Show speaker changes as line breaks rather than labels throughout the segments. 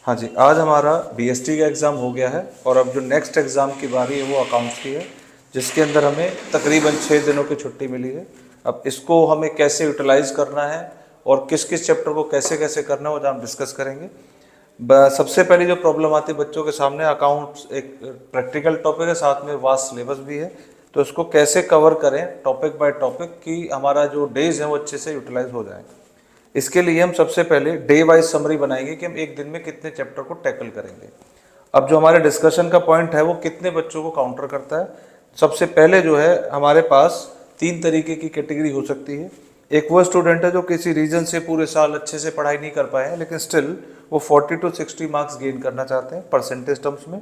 हाँ जी, आज हमारा बीएसटी का एग्ज़ाम हो गया है और अब जो नेक्स्ट एग्ज़ाम की बारी है वो अकाउंट्स की है, जिसके अंदर हमें तकरीबन 6 दिनों की छुट्टी मिली है। अब इसको हमें कैसे यूटिलाइज़ करना है और किस किस चैप्टर को कैसे कैसे करना है वो हम डिस्कस करेंगे। सबसे पहले जो प्रॉब्लम आती है बच्चों के सामने, अकाउंट्स एक प्रैक्टिकल टॉपिक है, साथ में वास्ट सिलेबस भी है, तो इसको कैसे कवर करें टॉपिक बाय टॉपिक कि हमारा जो डेज है वो अच्छे से यूटिलाइज हो जाए। इसके लिए हम सबसे पहले डे वाइज समरी बनाएंगे कि हम एक दिन में कितने चैप्टर को टैकल करेंगे। अब जो हमारे डिस्कशन का पॉइंट है वो कितने बच्चों को काउंटर करता है। सबसे पहले जो है हमारे पास 3 तरीके की कैटेगरी हो सकती है। एक वो स्टूडेंट है जो किसी रीजन से पूरे साल अच्छे से पढ़ाई नहीं कर पाए हैं, लेकिन स्टिल वो 40 to 60 मार्क्स गेन करना चाहते हैं परसेंटेज टर्म्स में।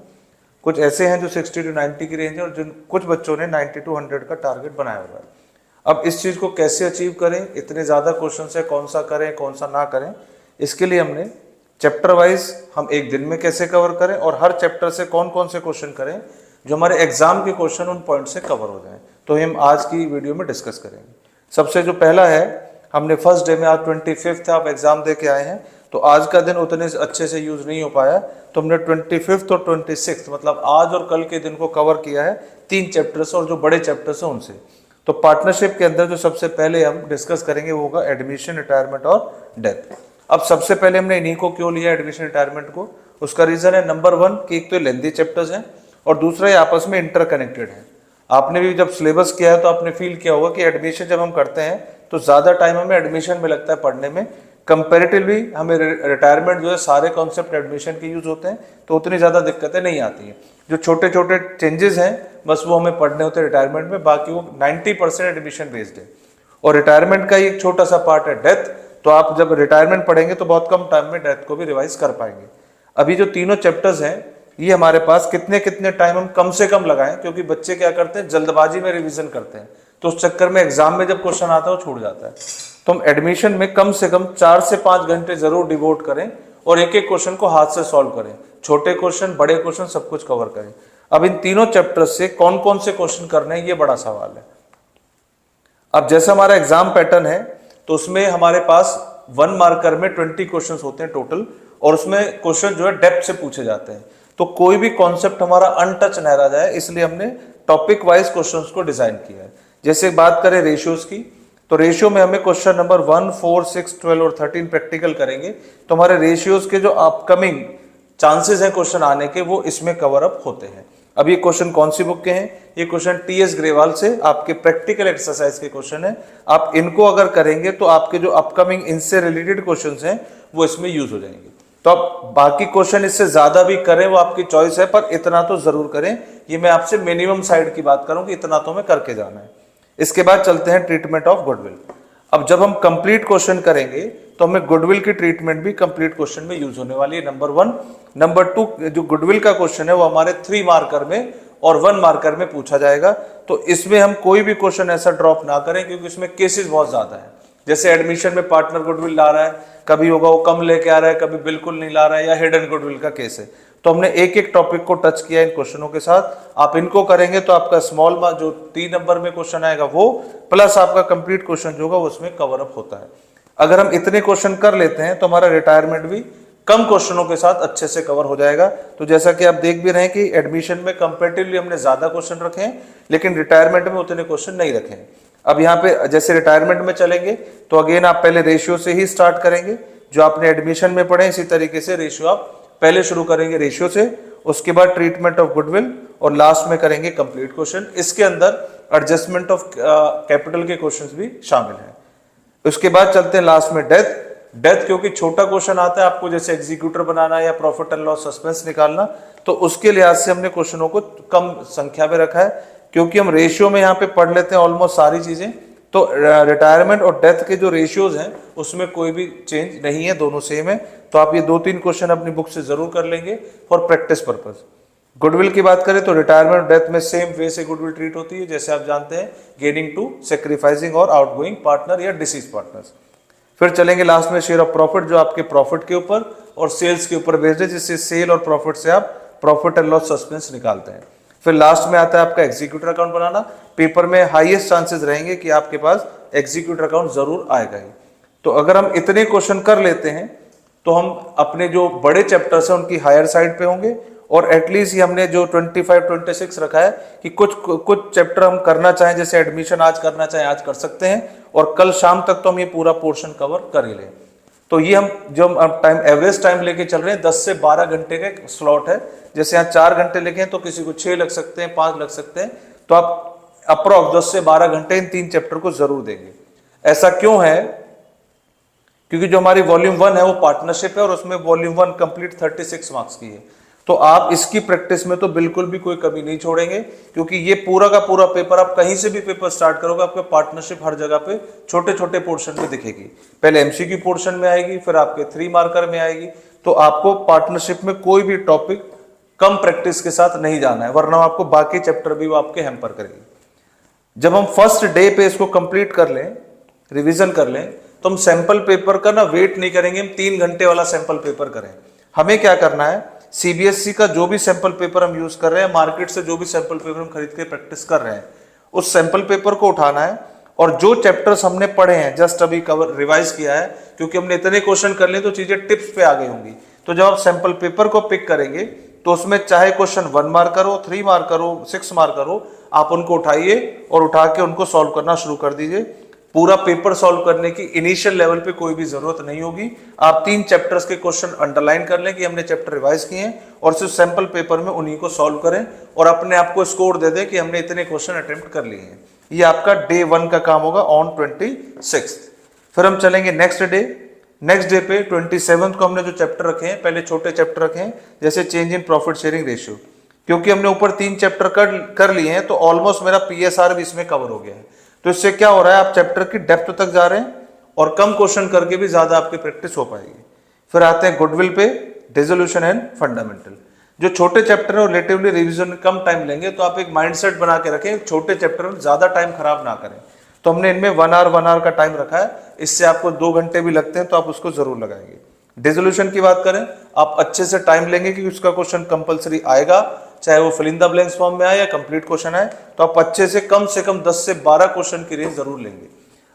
कुछ ऐसे हैं जो 60 to 90 की रेंज है और जिन कुछ बच्चों ने 90 to 100 का टारगेट बनाया हुआ है। अब इस चीज़ को कैसे अचीव करें, इतने ज़्यादा क्वेश्चन है, कौन सा करें कौन सा ना करें, इसके लिए हमने चैप्टर वाइज हम एक दिन में कैसे कवर करें और हर चैप्टर से कौन कौन से क्वेश्चन करें जो हमारे एग्जाम के क्वेश्चन उन पॉइंट से कवर हो जाएं, तो हम आज की वीडियो में डिस्कस करेंगे। सबसे जो पहला है, हमने फर्स्ट डे में आज 25 आप एग्जाम दे के आए हैं, तो आज का दिन उतने अच्छे से यूज नहीं हो पाया, तो हमने 25 और 26 मतलब आज और कल के दिन को कवर किया है 3 चैप्टर्स और जो बड़े चैप्टर्स हैं उनसे। तो पार्टनरशिप के अंदर जो सबसे पहले हम डिस्कस करेंगे वो होगा एडमिशन, रिटायरमेंट और डेथ। अब सबसे पहले हमने इन्हीं को क्यों लिया एडमिशन रिटायरमेंट को, उसका रीजन है नंबर 1 कि एक तो लेंथी चैप्टर्स हैं और दूसरा ये आपस में इंटरकनेक्टेड है। आपने भी जब सिलेबस किया है तो आपने फील किया होगा कि एडमिशन जब हम करते हैं तो ज़्यादा टाइम हमें एडमिशन में लगता है पढ़ने में, कंपेरेटिवली हमें रिटायरमेंट जो है सारे कॉन्सेप्ट एडमिशन के यूज होते हैं, तो उतनी ज़्यादा दिक्कतें नहीं आती हैं। जो छोटे छोटे चेंजेस हैं बस वो हमें पढ़ने होते हैं रिटायरमेंट में, बाकी वो 90% एडमिशन बेस्ड है। और रिटायरमेंट का ही एक छोटा सा पार्ट है डेथ, तो आप जब रिटायरमेंट पढ़ेंगे तो बहुत कम टाइम में डेथ को भी रिवाइज कर पाएंगे। अभी जो तीनों चैप्टर्स हैं ये हमारे पास कितने कितने टाइम हम कम से कम लगाएं, क्योंकि बच्चे क्या करते हैं जल्दबाजी में रिवीजन करते हैं, तो उस चक्कर में एग्जाम में जब क्वेश्चन आता है वो छूट जाता है। तो हम एडमिशन में कम से कम 4 से 5 घंटे जरूर डिवोट करें और एक एक क्वेश्चन को हाथ से सॉल्व करें, छोटे क्वेश्चन बड़े क्वेश्चन सब कुछ कवर करें। अब इन तीनों चैप्टर्स से कौन कौन से क्वेश्चन करने हैं ये बड़ा सवाल है। अब जैसा हमारा एग्जाम पैटर्न है तो उसमें हमारे पास 1 मार्कर में 20 क्वेश्चन होते हैं टोटल, और उसमें क्वेश्चन जो है डेप्थ से पूछे जाते हैं, तो कोई भी कॉन्सेप्ट हमारा अनटच न रह जाए, इसलिए हमने टॉपिक वाइज क्वेश्चंस को डिजाइन किया है। जैसे बात करें रेशियोज की, तो रेशियो में हमें क्वेश्चन नंबर 1, 4, 6, 12 और 13 प्रैक्टिकल करेंगे, तो हमारे रेशियोज के जो अपकमिंग चांसेस हैं क्वेश्चन आने के वो इसमें कवर अप होते हैं। अब ये क्वेश्चन कौन सी बुक के हैं, ये क्वेश्चन टीएस ग्रेवाल से आपके प्रैक्टिकल एक्सरसाइज के क्वेश्चन है। आप इनको अगर करेंगे तो आपके जो अपकमिंग इनसे रिलेटेड क्वेश्चंस हैं वो इसमें यूज हो जाएंगे। तो आप बाकी क्वेश्चन इससे ज्यादा भी करें वो आपकी चॉइस है, पर इतना तो जरूर करें। ये मैं आपसे मिनिमम साइड की बात करूं कि इतना तो हमें करके जाना है। इसके बाद चलते हैं ट्रीटमेंट ऑफ गुडविल। अब जब हम कंप्लीट क्वेश्चन करेंगे तो हमें गुडविल की ट्रीटमेंट भी कंप्लीट क्वेश्चन में यूज होने वाली है, नंबर 1। नंबर 2, जो गुडविल का क्वेश्चन है वो हमारे 3 मार्कर में और 1 मार्कर में पूछा जाएगा, तो इसमें हम कोई भी क्वेश्चन ऐसा ड्रॉप ना करें, क्योंकि इसमें केसेस बहुत ज्यादा है। जैसे एडमिशन में पार्टनर गुडविल ला रहा है, कभी होगा वो कम लेके आ रहा है, कभी बिल्कुल नहीं ला रहा है, या हिडन गुडविल का केस है, तो हमने एक एक टॉपिक को टच किया इन क्वेश्चनों के साथ। आप इनको करेंगे तो आपका स्मॉल मार्क जो 3 नंबर में क्वेश्चन आएगा वो प्लस आपका कंप्लीट क्वेश्चन जो होगा वो उसमें कवर अप होता है। अगर हम इतने क्वेश्चन कर लेते हैं तो हमारा रिटायरमेंट भी कम क्वेश्चनों के साथ अच्छे से कवर हो जाएगा। तो जैसा कि आप देख भी रहे हैं कि एडमिशन में कंपेरेटिवली हमने ज्यादा क्वेश्चन रखे हैं, लेकिन रिटायरमेंट में उतने क्वेश्चन नहीं रखे हैं। अब यहाँ पे जैसे रिटायरमेंट में चलेंगे तो अगेन आप पहले रेशियो से ही स्टार्ट करेंगे, जो आपने एडमिशन में पढ़े इसी तरीके से रेशियो आप पहले शुरू करेंगे रेशियो से, उसके बाद ट्रीटमेंट ऑफ गुडविल और लास्ट में करेंगे कंप्लीट क्वेश्चन। इसके अंदर एडजस्टमेंट ऑफ कैपिटल के क्वेश्चंस भी शामिल हैं। उसके बाद चलते हैं लास्ट में डेथ। डेथ क्योंकि छोटा क्वेश्चन आता है आपको, जैसे एग्जीक्यूटर बनाना या प्रॉफिट एंड लॉस सस्पेंस निकालना, तो उसके लिहाज से हमने क्वेश्चनों को कम संख्या में रखा है, क्योंकि हम रेशियो में यहाँ पे पढ़ लेते हैं ऑलमोस्ट सारी चीजें। तो रिटायरमेंट और डेथ के जो रेशियोज हैं उसमें कोई भी चेंज नहीं है, दोनों सेम है। तो आप ये 2-3 क्वेश्चन अपनी बुक से जरूर कर लेंगे फॉर प्रैक्टिस पर्पज। गुडविल की बात करें तो रिटायरमेंट और डेथ में सेम वे से गुडविल ट्रीट होती है, जैसे आप जानते हैं गेनिंग टू, सेक्रीफाइसिंग और आउटगोइंग पार्टनर या डिसीज पार्टनर्स। फिर चलेंगे लास्ट में शेयर ऑफ प्रॉफिट, जो आपके प्रॉफिट के ऊपर और सेल्स के ऊपर बेस्ड है, जिससे सेल और प्रॉफिट से आप प्रॉफिट एंड लॉस सस्पेंस निकालते हैं। फिर लास्ट में आता है आपका एग्जीक्यूटर अकाउंट बनाना। पेपर में हाईएस्ट चांसेस रहेंगे कि आपके पास एग्जीक्यूटर अकाउंट जरूर आएगा ही। तो अगर हम इतने क्वेश्चन कर लेते हैं तो हम अपने जो बड़े चैप्टर्स हैं उनकी हायर साइड पे होंगे, और एटलीस्ट ये हमने जो 25-26 रखा है कि कुछ चैप्टर हम करना चाहें, जैसे एडमिशन आज करना चाहें आज कर सकते हैं, और कल शाम तक तो हम ये पूरा पोर्शन कवर कर ही लें। तो ये हम जो टाइम एवरेज टाइम लेके चल रहे हैं 10 से 12 घंटे का स्लॉट है। जैसे यहाँ 4 घंटे लिखे हैं तो किसी को 6 लग सकते हैं, 5 लग सकते हैं, तो आप अप्रोक्स 10 से 12 घंटे इन 3 चैप्टर को जरूर देंगे। ऐसा क्यों है? क्योंकि जो हमारी वॉल्यूम 1 है वो पार्टनरशिप है, और उसमें वॉल्यूम 1 कंप्लीट 36 मार्क्स की है। तो आप इसकी प्रैक्टिस में तो बिल्कुल भी कोई कमी नहीं छोड़ेंगे, क्योंकि ये पूरा का पूरा पेपर, आप कहीं से भी पेपर स्टार्ट करोगे, आपके पार्टनरशिप हर जगह पे छोटे छोटे पोर्शन में दिखेगी। पहले एमसीक्यू पोर्शन में आएगी, फिर आपके 3 मार्कर में आएगी। तो आपको पार्टनरशिप में कोई भी टॉपिक कम प्रैक्टिस के साथ नहीं जाना है, वरना आपको बाकी चैप्टर भी वो आपके हैम्पर करेगी। जब हम फर्स्ट डे पे इसको कंप्लीट कर लें, रिवीजन कर लें, तो हम सैंपल पेपर का ना वेट नहीं करेंगे, हम 3 घंटे वाला सैंपल पेपर करें। हमें क्या करना है, सीबीएसई का जो भी सैंपल पेपर हम यूज कर रहे हैं, मार्केट से जो भी सैंपल पेपर हम खरीद के प्रैक्टिस कर रहे हैं, उस सैंपल पेपर को उठाना है, और जो चैप्टर्स हमने पढ़े हैं, जस्ट अभी कवर रिवाइज किया है, क्योंकि हमने इतने क्वेश्चन कर लिए तो चीजें टिप्स पे आ गई होंगी। तो जब आप सैंपल पेपर को पिक करेंगे तो उसमें चाहे क्वेश्चन 1 मार्कर हो, 3 मार्कर हो, 6 मार्कर हो, आप उनको उठाइए और उठा के उनको सॉल्व करना शुरू कर दीजिए। पूरा पेपर सॉल्व करने की इनिशियल लेवल पे कोई भी जरूरत नहीं होगी। आप 3 चैप्टर्स के क्वेश्चन अंडरलाइन कर लें कि हमने चैप्टर रिवाइज किए हैं, और सिर्फ सैंपल पेपर में उन्हीं को सॉल्व करें, और अपने आप को स्कोर दे दें कि हमने इतने क्वेश्चन अटेम्प्ट कर लिए हैं। ये आपका डे 1 का काम होगा ऑन 26। फिर हम चलेंगे नेक्स्ट डे। नेक्स्ट डे पे 27 को हमने जो चैप्टर रखे हैं, पहले छोटे चैप्टर रखे हैं, जैसे change in profit sharing ratio. क्योंकि हमने ऊपर 3 चैप्टर कर लिए हैं, तो ऑलमोस्ट मेरा पीएसआर भी इसमें कवर हो गया है। तो इससे क्या हो रहा है, आप चैप्टर की डेप्थ तक जा रहे हैं, और कम क्वेश्चन करके भी ज्यादा आपकी प्रैक्टिस हो पाएगी। फिर आते हैं गुडविल पे, डिसोल्यूशन एंड फंडामेंटल। जो छोटे चैप्टर है रिलेटिवली रिवीजन में कम टाइम लेंगे, तो आप एक माइंडसेट बना के रखें, छोटे चैप्टर में ज्यादा टाइम खराब ना करें। तो हमने इनमें 1 आवर का टाइम रखा है, इससे आपको 2 घंटे भी लगते हैं, तो आप उसको जरूर लगाएंगे। डिसोल्यूशन की बात करें, आप अच्छे से टाइम लेंगे कि उसका क्वेश्चन कंपलसरी आएगा, चाहे वो fill in the blanks form में आए या कंप्लीट क्वेश्चन आए, तो आप अच्छे से कम 10 से 12 क्वेश्चन की रेंज जरूर लेंगे।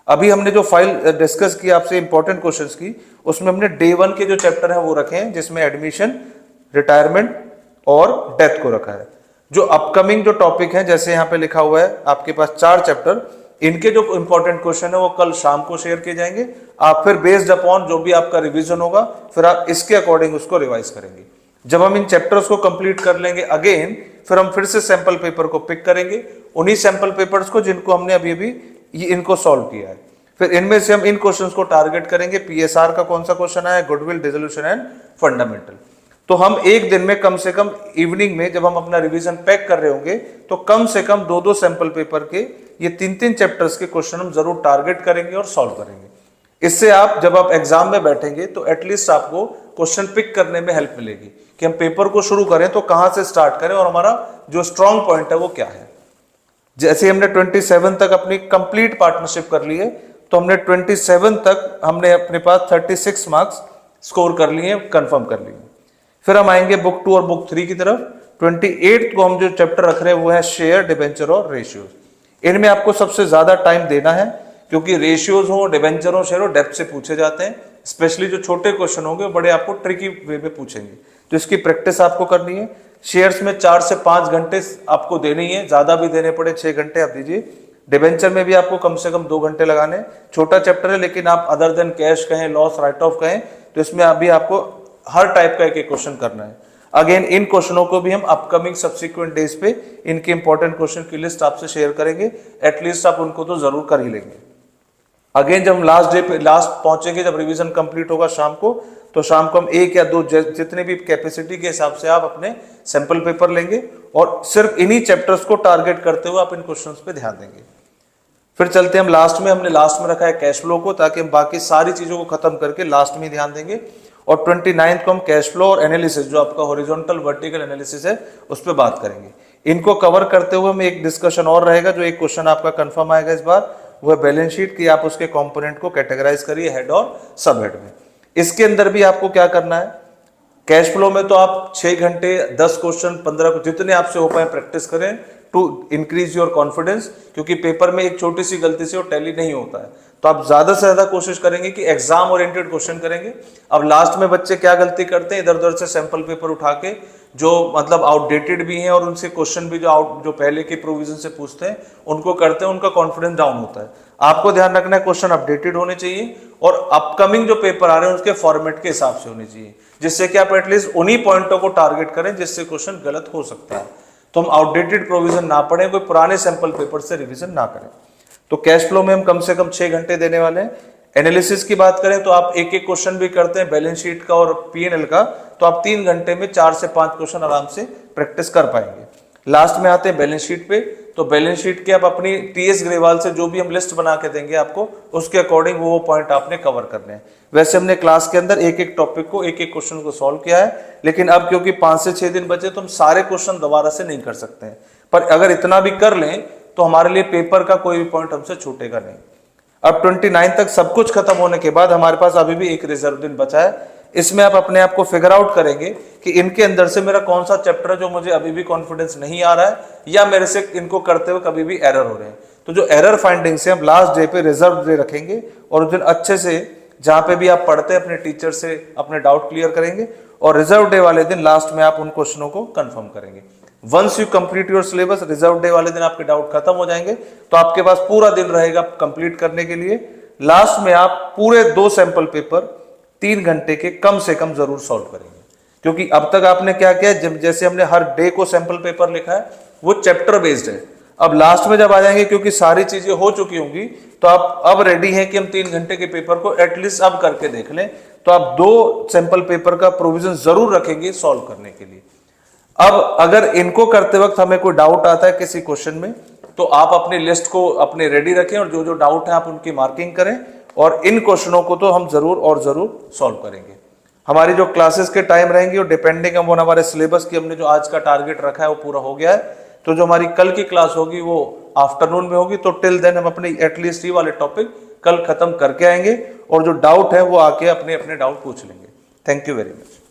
अभी हमने जो फाइल डिस्कस की आपसे इंपॉर्टेंट क्वेश्चंस की, उसमें हमने डे 1 के जो चैप्टर है वो रखे हैं, जिसमें एडमिशन, रिटायरमेंट और डेथ को रखा है। जो अपकमिंग जो टॉपिक है, जैसे यहाँ पे लिखा हुआ है आपके पास 4 चैप्टर, इनके जो इंपॉर्टेंट क्वेश्चन है वो कल शाम को शेयर किए जाएंगे। आप फिर बेस्ड अपॉन जो भी आपका रिवीजन होगा, फिर आप इसके अकॉर्डिंग उसको रिवाइज करेंगे। जब हम इन चैप्टर्स को कंप्लीट कर लेंगे अगेन, फिर हम फिर से सैंपल पेपर को पिक करेंगे, उन्हीं सैंपल पेपर्स को जिनको हमने अभी इनको सॉल्व किया है। फिर इनमें से हम इन क्वेश्चंस को टारगेट करेंगे, पीएसआर का कौन सा क्वेश्चन आया, गुडविल, डिसोल्यूशन एंड फंडामेंटल। तो हम एक दिन में कम से कम इवनिंग में जब हम अपना रिवीजन पैक कर रहे होंगे, तो कम से कम 2-2 सैंपल पेपर के ये 3-3 चैप्टर्स के क्वेश्चन हम जरूर टारगेट करेंगे और सॉल्व करेंगे। इससे आप जब आप एग्जाम में बैठेंगे तो एटलीस्ट आपको क्वेश्चन पिक करने में हेल्प मिलेगी कि हम पेपर को शुरू करें तो कहां से स्टार्ट करें और हमारा जो स्ट्रॉन्ग पॉइंट है वो क्या है। जैसे हमने 27 तक अपनी कंप्लीट पार्टनरशिप कर ली है, तो हमने 27 तक हमने अपने पास 36 मार्क्स स्कोर कर लिए, कंफर्म कर लिए। फिर हम आएंगे बुक 2 और बुक 3 की तरफ। 28 को हम जो चैप्टर रख रहे हैं वो है शेयर, डिबेंचर और रेशियोज। इनमें आपको सबसे ज्यादा टाइम देना है, क्योंकि रेशियोज हो, डिबेंचर हो, शेयर हो, डेप्थ से पूछे जाते हैं। स्पेशली जो छोटे क्वेश्चन होंगे बड़े आपको ट्रिकी वे में पूछेंगे, तो इसकी प्रैक्टिस आपको करनी है। शेयर्स में 4 से 5 घंटे आपको देने ही है, ज्यादा भी देने पड़े 6 घंटे आप दीजिए। डिबेंचर में भी आपको कम से कम 2 घंटे लगाने। छोटा चैप्टर है, लेकिन आप अदर देन कैश कहें, लॉस, राइट ऑफ कहें, तो इसमें अभी आपको हर टाइप का एक क्वेश्चन करना है। अगेन इन क्वेश्चनों को भी हम अपकमिंग सब्सिक्वेंट डेज पे इनके इंपॉर्टेंट क्वेश्चन की लिस्ट आपसे शेयर करेंगे, एटलीस्ट आप उनको तो जरूर कर ही लेंगे। अगेन जब हम लास्ट डे पे लास्ट पहुंचेंगे, जब रिवीजन कंप्लीट होगा शाम को, तो शाम को हम 1 या 2 जितने भी कैपेसिटी के हिसाब से आप अपने सैंपल पेपर लेंगे और सिर्फ इन्हीं चैप्टर्स को टारगेट करते हुए आप इन क्वेश्चंस पे ध्यान देंगे। फिर चलते हैं हम लास्ट में, हमने लास्ट में रखा है कैश फ्लो को, ताकि हम बाकी सारी चीजों को खत्म करके लास्ट में ध्यान देंगे। और 29 को हम कैश फ्लो और एनालिसिस, जो आपका हॉरिजॉन्टल वर्टिकल एनालिसिस है, उस पर बात करेंगे। इनको कवर करते हुए हमें एक डिस्कशन और रहेगा, जो एक क्वेश्चन आपका कंफर्म आएगा इस बार, वो है बैलेंस शीट की आप उसके कंपोनेंट को कैटेगराइज करिए हेड और सब हेड में। इसके अंदर भी आपको क्या करना है, कैश फ्लो में तो आप 6 घंटे 10 क्वेश्चन 15 जितने आपसे हो पाए प्रैक्टिस करें टू इंक्रीज योर कॉन्फिडेंस, क्योंकि पेपर में एक छोटी सी गलती से वो टैली नहीं होता है। तो तो आप ज्यादा से ज्यादा कोशिश करेंगे कि एग्जाम ओरिएंटेड क्वेश्चन करेंगे। अब लास्ट में बच्चे क्या गलती करते हैं, इधर उधर से सैंपल पेपर उठा के जो मतलब आउटडेटेड भी हैं और उनसे क्वेश्चन भी जो पहले के प्रोविजन से पूछते हैं उनको करते हैं, उनका कॉन्फिडेंस डाउन होता है। आपको ध्यान रखना है क्वेश्चन अपडेटेड होने चाहिए और अपकमिंग जो पेपर आ रहे हैं उसके फॉर्मेट के हिसाब से होने चाहिए, जिससे कि आप एटलीस्ट उन्हीं पॉइंटों को टारगेट करें जिससे क्वेश्चन गलत हो सकता है। तो हम आउटडेटेड प्रोविजन ना पढ़ें, कोई पुराने सैंपल पेपर से रिवीजन ना करें। तो कैश फ्लो में हम कम से कम 6 घंटे देने वाले हैं। एनालिसिस की बात करें तो आप एक एक क्वेश्चन भी करते हैं बैलेंस शीट का और पीएनएल का, तो आप 3 घंटे में 4 से 5 क्वेश्चन आराम से प्रैक्टिस कर पाएंगे। लास्ट में आते हैं बैलेंस शीट पे, तो बैलेंस शीट के आप अपनी टीएस ग्रेवाल से जो भी हम लिस्ट बना के देंगे आपको, उसके अकॉर्डिंग वो पॉइंट आपने कवर करने हैं। वैसे हमने क्लास के अंदर एक एक टॉपिक को एक एक क्वेश्चन को सॉल्व किया है, लेकिन अब क्योंकि 5 से 6 दिन बचे तो हम सारे क्वेश्चन दोबारा से नहीं कर सकते हैं, पर अगर इतना भी कर लें तो हमारे लिए पेपर का कोई भी पॉइंट हमसे छूटेगा नहीं। अब 29 तक सब कुछ खत्म होने के बाद हमारे पास अभी भी एक रिजर्व दिन बचा है। इसमें आप अपने आप को फिगर आउट करेंगे कि इनके अंदर से मेरा कौन सा चैप्टर है जो मुझे अभी भी कॉन्फिडेंस नहीं आ रहा है या मेरे से इनको करते हुए कभी भी एरर हो रहे हैं। तो जो एरर फाइंडिंग से हम लास्ट डे पे रिजर्व डे रखेंगे और उस दिन अच्छे से जहां पे भी आप पढ़ते हैं अपने टीचर से अपने डाउट क्लियर करेंगे और रिजर्व डे वाले दिन लास्ट में आप उन क्वेश्चनों को कंफर्म करेंगे। Once you complete your syllabus, reserve day वाले दिन आपके डाउट खत्म हो जाएंगे, तो आपके पास पूरा दिन रहेगा कंप्लीट करने के लिए। लास्ट में आप पूरे 2 सैंपल पेपर 3 घंटे के कम से कम जरूर सॉल्व करेंगे, क्योंकि अब तक आपने क्या किया, जैसे हमने हर डे को सैंपल पेपर लिखा है वो चैप्टर बेस्ड है। अब लास्ट में जब आ जाएंगे, क्योंकि सारी चीजें हो चुकी होंगी, तो आप अब रेडी हैं कि हम 3 घंटे के पेपर को एटलीस्ट अब करके देख लें, तो आप 2 सैंपल पेपर का प्रोविजन जरूर रखेंगे सॉल्व करने के लिए। अब अगर इनको करते वक्त हमें कोई डाउट आता है किसी क्वेश्चन में, तो आप अपनी लिस्ट को अपने रेडी रखें और जो जो डाउट है आप उनकी मार्किंग करें, और इन क्वेश्चनों को तो हम जरूर और जरूर सॉल्व करेंगे। हमारी जो क्लासेस के टाइम रहेंगी और डिपेंडिंग ऑन हमारे सिलेबस की हमने जो आज का टारगेट रखा है वो पूरा हो गया है, तो जो हमारी कल की क्लास होगी वो आफ्टरनून में होगी। तो टिल देन हम अपने एटलीस्ट ये वाले टॉपिक कल खत्म करके आएंगे और जो डाउट है वो आके अपने अपने डाउट पूछ लेंगे। Thank you very much.